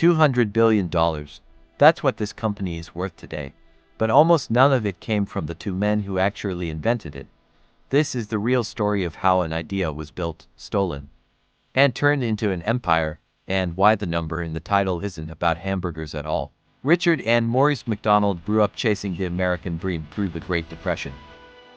$200 billion. That's what this company is worth today. But almost none of it came from the two men who actually invented it. This is the real story of how an idea was built, stolen, and turned into an empire, and why the number in the title isn't about hamburgers at all. Richard and Maurice McDonald grew up chasing the American dream through the Great Depression,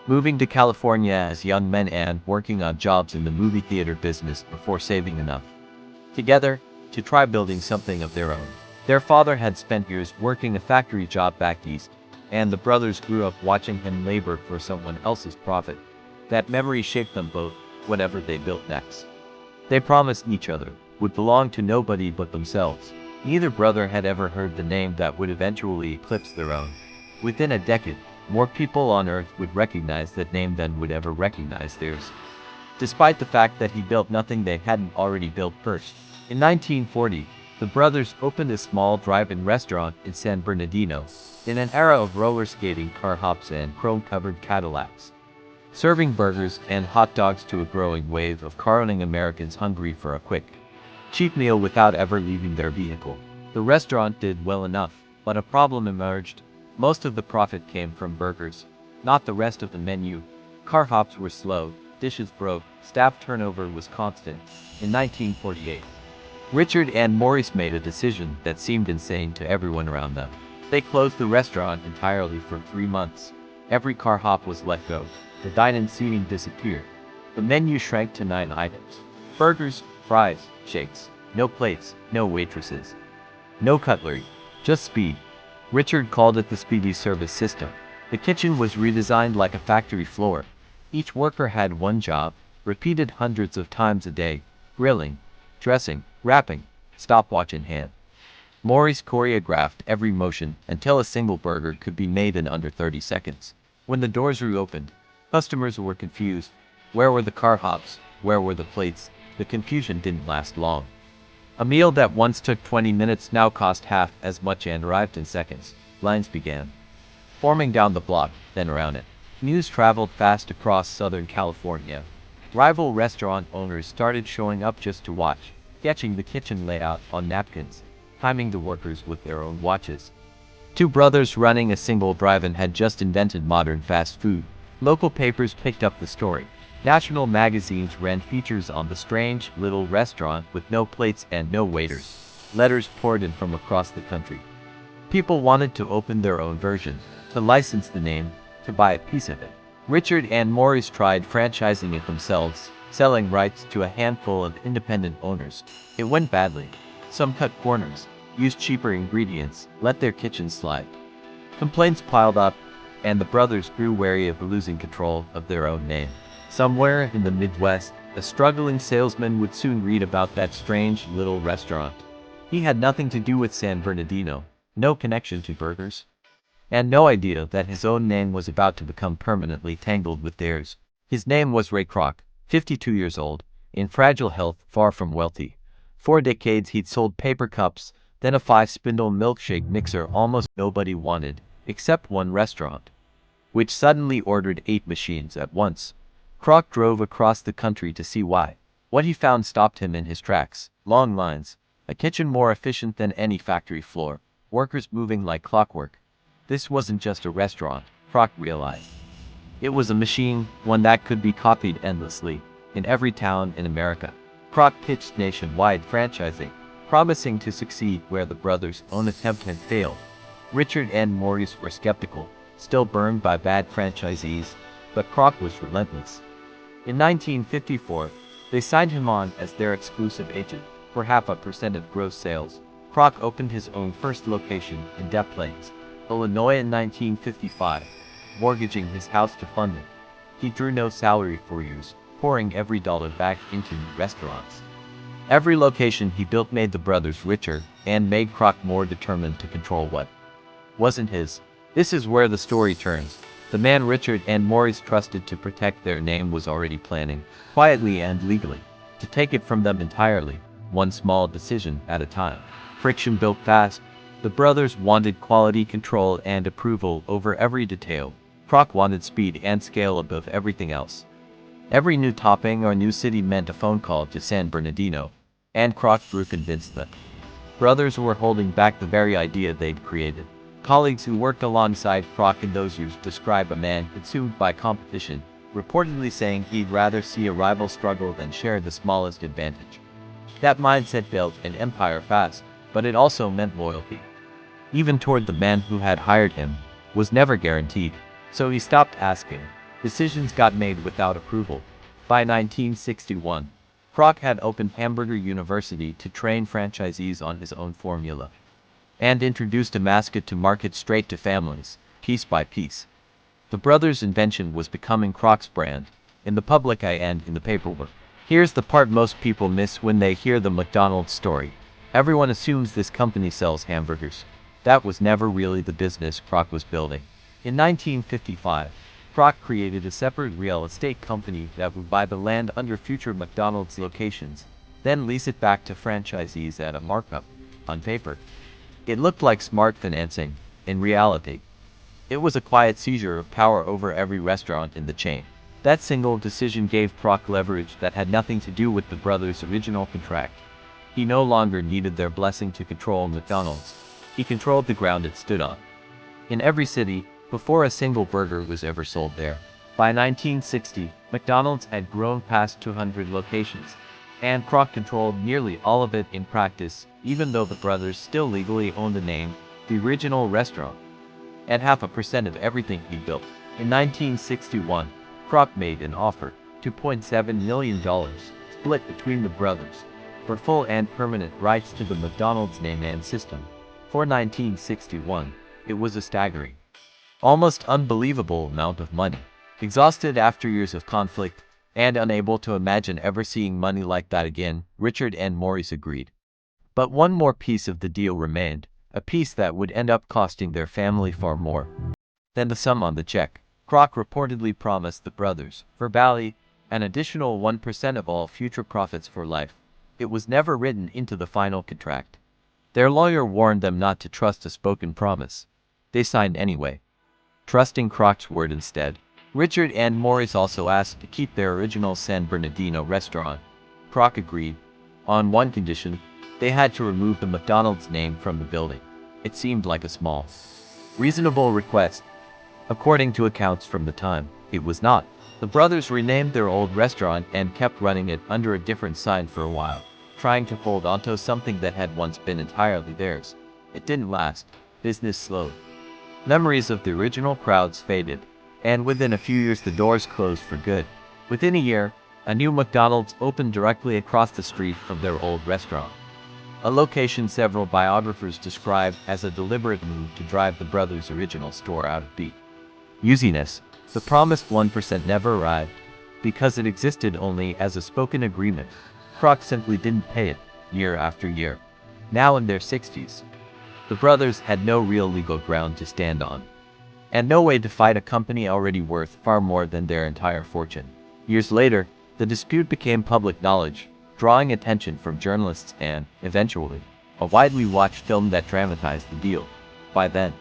moving to California as young men and working on jobs in the movie theater business before saving enough together to try building something of their own. Their father had spent years working a factory job back east, and the brothers grew up watching him labor for someone else's profit. That memory shaped them both, whatever they built next. They promised each other would belong to nobody but themselves. Neither brother had ever heard the name that would eventually eclipse their own. Within a decade, more people on Earth would recognize that name than would ever recognize theirs, despite the fact that he built nothing they hadn't already built first. In 1940, the brothers opened a small drive-in restaurant in San Bernardino, in an era of roller skating car hops and chrome-covered Cadillacs, serving burgers and hot dogs to a growing wave of car-owning Americans hungry for a quick, cheap meal without ever leaving their vehicle. The restaurant did well enough, but a problem emerged. Most of the profit came from burgers, not the rest of the menu. Car hops were slow, dishes broke, staff turnover was constant. In 1948, Richard and Maurice made a decision that seemed insane to everyone around them. They closed the restaurant entirely for 3 months. Every car hop was let go. The dine-in seating disappeared. The menu shrank to 9 items. Burgers, fries, shakes. No plates, no waitresses, no cutlery, just speed. Richard called it the Speedee Service System. The kitchen was redesigned like a factory floor. Each worker had one job, repeated hundreds of times a day: grilling, dressing, wrapping, stopwatch in hand. Maurice choreographed every motion until a single burger could be made in under 30 seconds. When the doors reopened, customers were confused. Where were the car hops? Where were the plates? The confusion didn't last long. A meal that once took 20 minutes now cost half as much and arrived in seconds. Lines began forming down the block, then around it. News traveled fast across Southern California. Rival restaurant owners started showing up just to watch, sketching the kitchen layout on napkins, timing the workers with their own watches. Two brothers running a single drive-in had just invented modern fast food. Local papers picked up the story. National magazines ran features on the strange little restaurant with no plates and no waiters. Letters poured in from across the country. People wanted to open their own version, to license the name, to buy a piece of it. Richard and Maurice tried franchising it themselves, selling rights to a handful of independent owners. It went badly. Some cut corners, used cheaper ingredients, let their kitchens slide. Complaints piled up, and the brothers grew wary of losing control of their own name. Somewhere in the Midwest, a struggling salesman would soon read about that strange little restaurant. He had nothing to do with San Bernardino, no connection to burgers, and no idea that his own name was about to become permanently tangled with theirs. His name was Ray Kroc, 52 years old, in fragile health, far from wealthy. 4 decades he'd sold paper cups, then a 5-spindle milkshake mixer almost nobody wanted, except one restaurant, which suddenly ordered 8 machines at once. Kroc drove across the country to see why. What he found stopped him in his tracks. Long lines, a kitchen more efficient than any factory floor, workers moving like clockwork. This wasn't just a restaurant, Kroc realized. It was a machine, one that could be copied endlessly, in every town in America. Kroc pitched nationwide franchising, promising to succeed where the brothers' own attempt had failed. Richard and Maurice were skeptical, still burned by bad franchisees, but Kroc was relentless. In 1954, they signed him on as their exclusive agent for 0.5% of gross sales. Kroc opened his own first location in Des Plaines, Illinois in 1955, mortgaging his house to fund it. He drew no salary for years, pouring every dollar back into new restaurants. Every location he built made the brothers richer and made Kroc more determined to control what wasn't his. This is where the story turns. The man Richard and Maurice trusted to protect their name was already planning, quietly and legally, to take it from them entirely, one small decision at a time. Friction built fast. The brothers wanted quality control and approval over every detail. Kroc wanted speed and scale above everything else. Every new topping or new city meant a phone call to San Bernardino, and Kroc grew convinced that Brothers were holding back the very idea they'd created. Colleagues who worked alongside Kroc in those years describe a man consumed by competition, reportedly saying he'd rather see a rival struggle than share the smallest advantage. That mindset built an empire fast, but it also meant loyalty. Even toward the man who had hired him, was never guaranteed, so he stopped asking. Decisions got made without approval. By 1961, Kroc had opened Hamburger University to train franchisees on his own formula, and introduced a mascot to market straight to families, piece by piece. The brothers' invention was becoming Kroc's brand, in the public eye and in the paperwork. Here's the part most people miss when they hear the McDonald's story. Everyone assumes this company sells hamburgers. That was never really the business Kroc was building. In 1955, Kroc created a separate real estate company that would buy the land under future McDonald's locations, then lease it back to franchisees at a markup. On paper, it looked like smart financing. In reality, it was a quiet seizure of power over every restaurant in the chain. That single decision gave Kroc leverage that had nothing to do with the brothers' original contract. He no longer needed their blessing to control McDonald's. He controlled the ground it stood on. In every city, before a single burger was ever sold there. By 1960, McDonald's had grown past 200 locations, and Kroc controlled nearly all of it in practice, even though the brothers still legally owned the name, the original restaurant, and 0.5% of everything he built. In 1961, Kroc made an offer, $2.7 million, split between the brothers, for full and permanent rights to the McDonald's name and system. For 1961, it was a staggering, almost unbelievable amount of money. Exhausted after years of conflict, and unable to imagine ever seeing money like that again, Richard and Maurice agreed. But one more piece of the deal remained, a piece that would end up costing their family far more than the sum on the check. Kroc reportedly promised the brothers, verbally, an additional 1% of all future profits for life. It was never written into the final contract. Their lawyer warned them not to trust a spoken promise. They signed anyway, trusting Kroc's word instead. Richard and Maurice also asked to keep their original San Bernardino restaurant. Kroc agreed, on one condition: they had to remove the McDonald's name from the building. It seemed like a small, reasonable request. According to accounts from the time, it was not. The brothers renamed their old restaurant and kept running it under a different sign for a while, trying to hold onto something that had once been entirely theirs. It didn't last. Business slowed. Memories of the original crowds faded, and within a few years the doors closed for good. Within a year, a new McDonald's opened directly across the street from their old restaurant, a location several biographers describe as a deliberate move to drive the brothers' original store out of beat. Usiness. The promised 1% never arrived, because it existed only as a spoken agreement. Kroc simply didn't pay it, year after year. Now in their 60s, the brothers had no real legal ground to stand on, and no way to fight a company already worth far more than their entire fortune. Years later, the dispute became public knowledge, drawing attention from journalists and, eventually, a widely watched film that dramatized the deal. By then,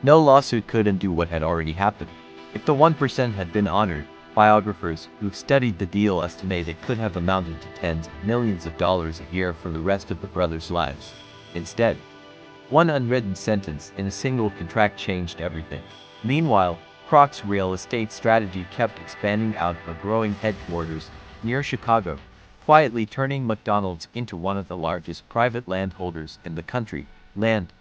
no lawsuit could undo what had already happened. If the 1% had been honored, biographers who've studied the deal estimate it could have amounted to tens of millions of dollars a year for the rest of the brothers' lives. Instead, one unwritten sentence in a single contract changed everything. Meanwhile, Kroc's real estate strategy kept expanding out of growing headquarters near Chicago, quietly turning McDonald's into one of the largest private landholders in the country. Land,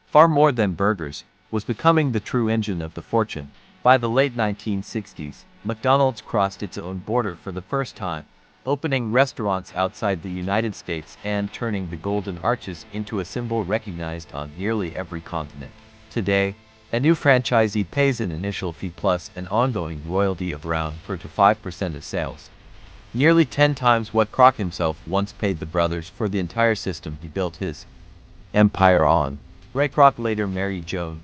far more than burgers, was becoming the true engine of the fortune. By the late 1960s, McDonald's crossed its own border for the first time, opening restaurants outside the United States and turning the Golden Arches into a symbol recognized on nearly every continent. Today, a new franchisee pays an initial fee plus an ongoing royalty of around 4 to 5% of sales. Nearly 10 times what Kroc himself once paid the brothers for the entire system he built his empire on. Ray Kroc later married Joan,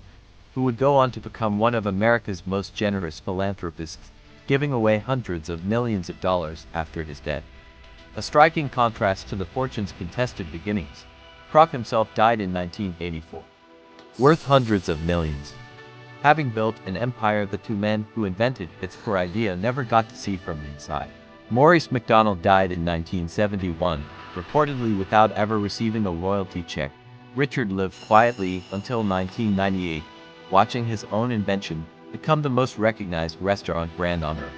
who would go on to become one of America's most generous philanthropists, giving away hundreds of millions of dollars after his death. A striking contrast to the fortune's contested beginnings. Kroc himself died in 1984, worth hundreds of millions, having built an empire the two men who invented its core idea never got to see from inside. Maurice McDonald died in 1971, reportedly without ever receiving a royalty check. Richard lived quietly until 1998, watching his own invention become the most recognized restaurant brand on earth,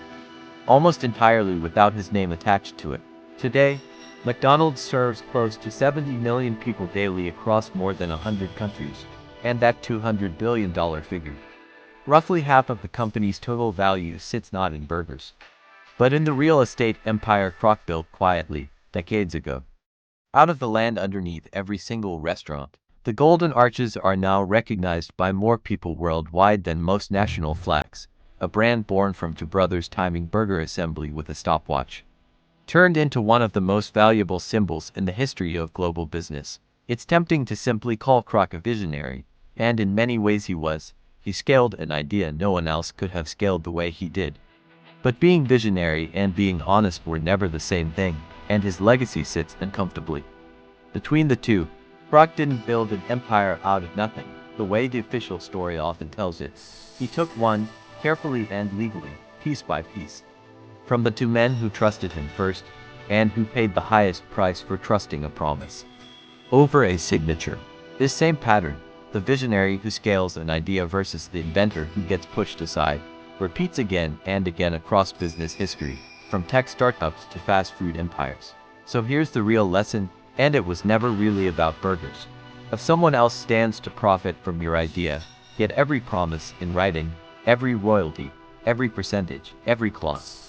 almost entirely without his name attached to it. Today, McDonald's serves close to 70 million people daily across more than 100 countries, and that $200 billion figure. Roughly half of the company's total value sits not in burgers, but in the real estate empire Kroc built quietly, decades ago. Out of the land underneath every single restaurant, the golden arches are now recognized by more people worldwide than most national flags. A brand born from two brothers timing burger assembly with a stopwatch, turned into one of the most valuable symbols in the history of global business. It's tempting to simply call Kroc a visionary, and in many ways he was. He scaled an idea no one else could have scaled the way he did. But being visionary and being honest were never the same thing, and his legacy sits uncomfortably between the two. Kroc didn't build an empire out of nothing, the way the official story often tells it. He took one, carefully and legally, piece by piece, from the two men who trusted him first, and who paid the highest price for trusting a promise over a signature. This same pattern, the visionary who scales an idea versus the inventor who gets pushed aside, repeats again and again across business history, from tech startups to fast food empires. So here's the real lesson, and it was never really about burgers. If someone else stands to profit from your idea, get every promise in writing, every royalty, every percentage, every clause.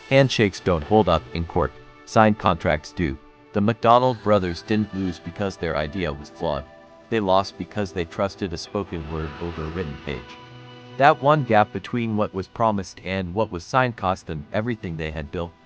Handshakes don't hold up in court, signed contracts do. The McDonald brothers didn't lose because their idea was flawed. They lost because they trusted a spoken word over a written page. That one gap between what was promised and what was signed cost them everything they had built.